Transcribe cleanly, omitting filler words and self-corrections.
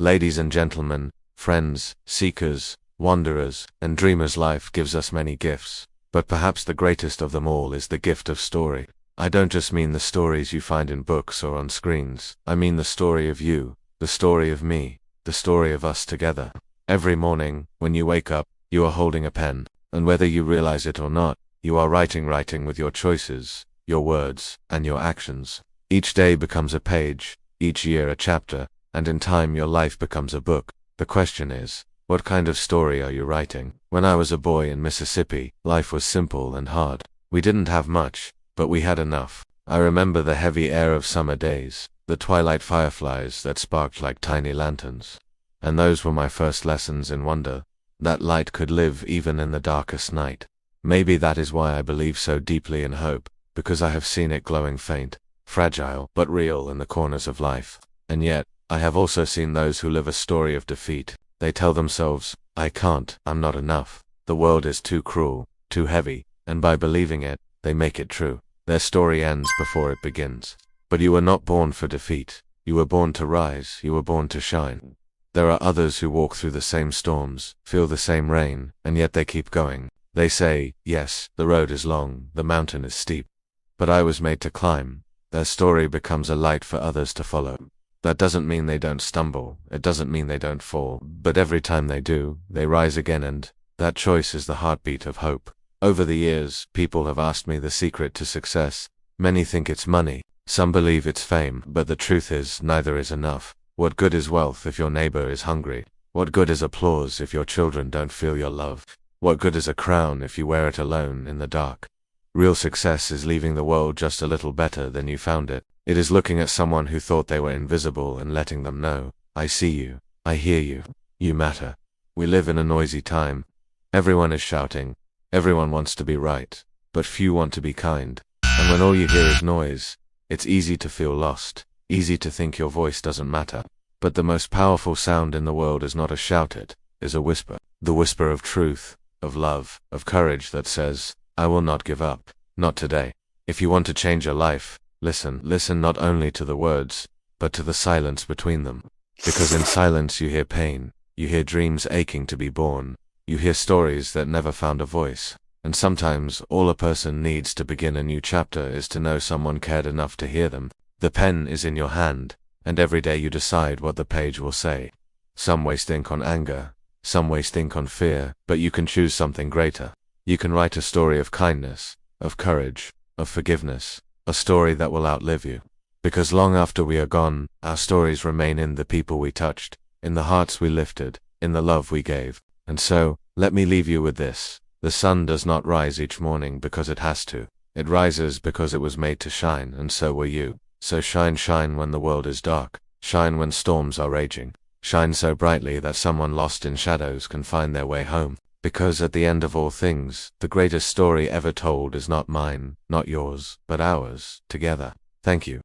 Ladies and gentlemen, friends, seekers, wanderers, and dreamers, life gives us many gifts, but perhaps the greatest of them all is the gift of story. I don't just mean the stories you find in books or on screens. I mean the story of you, the story of me, the story of us together. Every morning, when you wake up, you are holding a pen, and whether you realize it or not, you are writing with your choices, your words, and your actions. Each day becomes a page, each year a chapter, and in time your life becomes a book. The question is, what kind of story are you writing? When I was a boy in Mississippi, life was simple and hard. We didn't have much, but we had enough. I remember the heavy air of summer days, the twilight fireflies that sparked like tiny lanterns. And those were my first lessons in wonder, that light could live even in the darkest night. Maybe that is why I believe so deeply in hope, because I have seen it glowing faint, fragile, but real in the corners of life. And yet, I have also seen those who live a story of defeat. They tell themselves, I can't, I'm not enough, the world is too cruel, too heavy, and by believing it, they make it true. Their story ends before it begins. But you were not born for defeat. You were born to rise, you were born to shine. There are others who walk through the same storms, feel the same rain, and yet they keep going. They say, yes, the road is long, the mountain is steep, but I was made to climb. Their story becomes a light for others to follow. That doesn't mean they don't stumble, it doesn't mean they don't fall, but every time they do, they rise again, and that choice is the heartbeat of hope. Over the years, people have asked me the secret to success. Many think it's money, some believe it's fame, but the truth is, neither is enough. What good is wealth if your neighbor is hungry? What good is applause if your children don't feel your love? What good is a crown if you wear it alone in the dark? Real success is leaving the world just a little better than you found it. It is looking at someone who thought they were invisible and letting them know, I see you, I hear you, you matter. We live in a noisy time. Everyone is shouting, everyone wants to be right, but few want to be kind. And when all you hear is noise, it's easy to feel lost, easy to think your voice doesn't matter. But the most powerful sound in the world is not a shout, it is a whisper. The whisper of truth, of love, of courage that says, I will not give up, not today. If you want to change your life, listen not only to the words, but to the silence between them. Because in silence you hear pain, you hear dreams aching to be born, you hear stories that never found a voice. And sometimes all a person needs to begin a new chapter is to know someone cared enough to hear them. The pen is in your hand, and every day you decide what the page will say. Some waste ink on anger, some waste ink on fear, but you can choose something greater. You can write a story of kindness, of courage, of forgiveness, a story that will outlive you. Because long after we are gone, our stories remain in the people we touched, in the hearts we lifted, in the love we gave. And so, let me leave you with this. The sun does not rise each morning because it has to. It rises because it was made to shine, and so were you. So shine when the world is dark. Shine when storms are raging. Shine so brightly that someone lost in shadows can find their way home. Because at the end of all things, the greatest story ever told is not mine, not yours, but ours, together. Thank you.